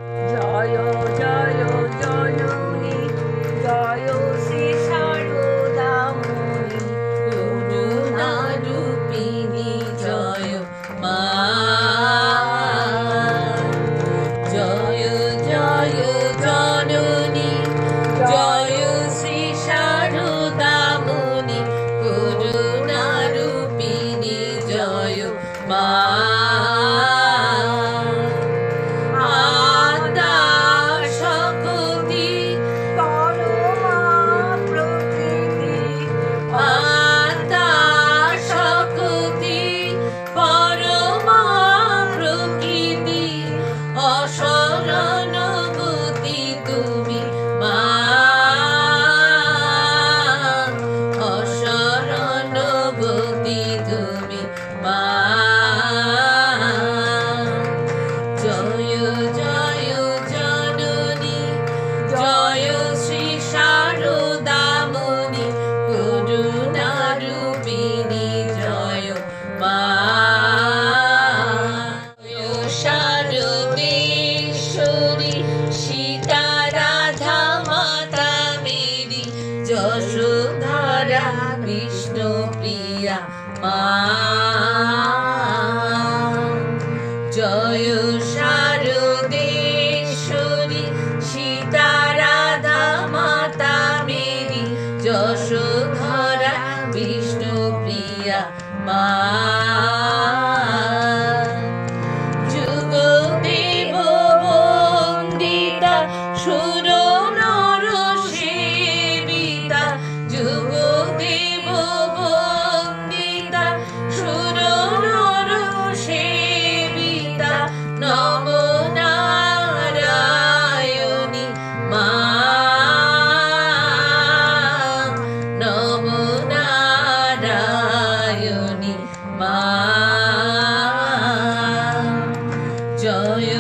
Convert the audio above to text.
জয় জয় জননী জয় শ্রী শারদামণি করুণারূপিণী জয় মা। জয় জয় জননী জয় শ্রী শারদামণি করুণারূপিণী জয় মা। যশোধরা বিষ্ণুপ্রিয়া মা। জয় শারদেশ্বরী সীতা রাধা মাতা মেরি যশোধরা বিষ্ণুপ্রিয়া মা। যুগদেব বন্দিতা সুর নর সেবিতা যুগদেব বন্দিতা সুর নর সেবিতা নম নারায়ণী মা। নম নারায়ণী মা। জয়